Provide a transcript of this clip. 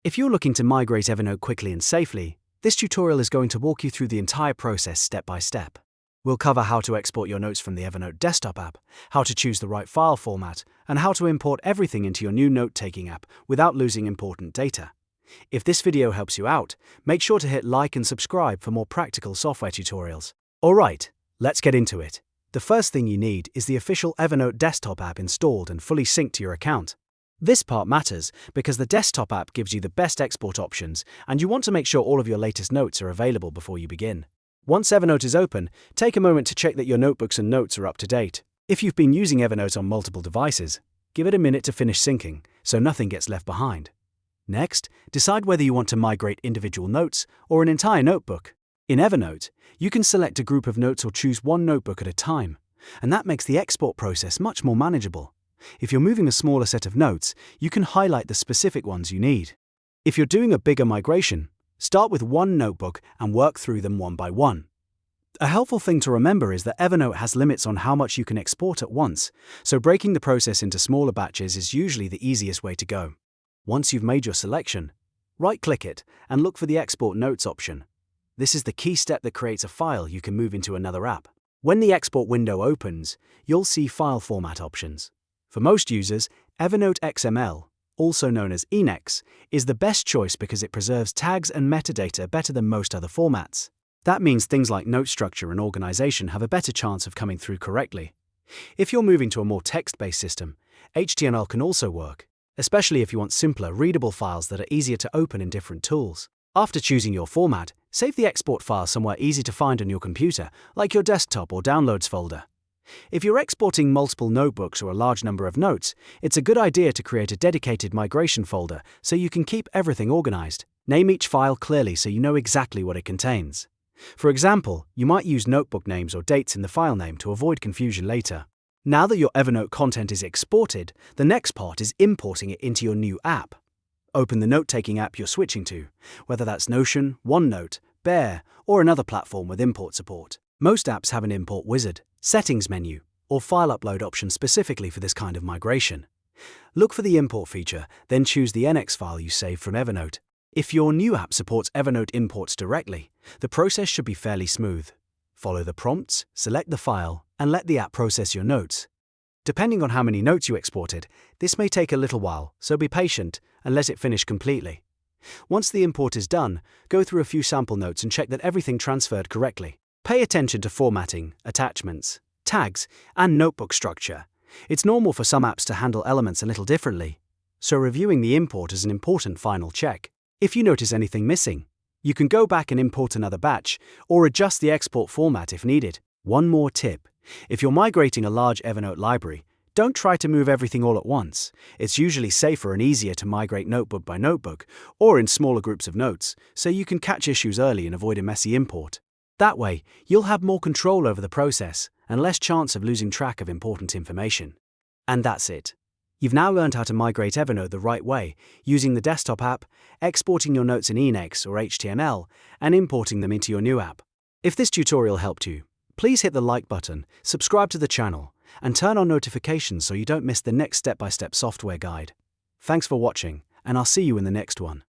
If you're looking to migrate Evernote quickly and safely, this tutorial is going to walk you through the entire process step by step. We'll cover how to export your notes from the Evernote desktop app, how to choose the right file format, and how to import everything into your new note-taking app without losing important data. If this video helps you out, make sure to hit like and subscribe for more practical software tutorials. Alright, let's get into it. The first thing you need is the official Evernote desktop app installed and fully synced to your account. This part matters because the desktop app gives you the best export options, and you want to make sure all of your latest notes are available before you begin. Once Evernote is open, take a moment to check that your notebooks and notes are up to date. If you've been using Evernote on multiple devices, give it a minute to finish syncing so nothing gets left behind. Next, decide whether you want to migrate individual notes or an entire notebook. In Evernote, you can select a group of notes or choose one notebook at a time, and that makes the export process much more manageable. If you're moving a smaller set of notes, you can highlight the specific ones you need. If you're doing a bigger migration, start with one notebook and work through them one by one. A helpful thing to remember is that Evernote has limits on how much you can export at once, so breaking the process into smaller batches is usually the easiest way to go. Once you've made your selection, right-click it and look for the Export Notes option. This is the key step that creates a file you can move into another app. When the export window opens, you'll see file format options. For most users, Evernote XML, also known as ENEX, is the best choice because it preserves tags and metadata better than most other formats. That means things like note structure and organization have a better chance of coming through correctly. If you're moving to a more text-based system, HTML can also work, especially if you want simpler, readable files that are easier to open in different tools. After choosing your format, save the export file somewhere easy to find on your computer, like your desktop or Downloads folder. If you're exporting multiple notebooks or a large number of notes, it's a good idea to create a dedicated migration folder so you can keep everything organized. Name each file clearly so you know exactly what it contains. For example, you might use notebook names or dates in the file name to avoid confusion later. Now that your Evernote content is exported, the next part is importing it into your new app. Open the note-taking app you're switching to, whether that's Notion, OneNote, Bear, or another platform with import support. Most apps have an import wizard, settings menu, or file upload option specifically for this kind of migration. Look for the import feature, then choose the ENEX file you saved from Evernote. If your new app supports Evernote imports directly, the process should be fairly smooth. Follow the prompts, select the file, and let the app process your notes. Depending on how many notes you exported, this may take a little while, so be patient and let it finish completely. Once the import is done, go through a few sample notes and check that everything transferred correctly. Pay attention to formatting, attachments, tags, and notebook structure. It's normal for some apps to handle elements a little differently, so reviewing the import is an important final check. If you notice anything missing, you can go back and import another batch or adjust the export format if needed. One more tip: if you're migrating a large Evernote library, don't try to move everything all at once. It's usually safer and easier to migrate notebook by notebook or in smaller groups of notes, so you can catch issues early and avoid a messy import. That way, you'll have more control over the process and less chance of losing track of important information. And that's it. You've now learned how to migrate Evernote the right way, using the desktop app, exporting your notes in ENEX or HTML, and importing them into your new app. If this tutorial helped you, please hit the like button, subscribe to the channel, and turn on notifications so you don't miss the next step-by-step software guide. Thanks for watching, and I'll see you in the next one.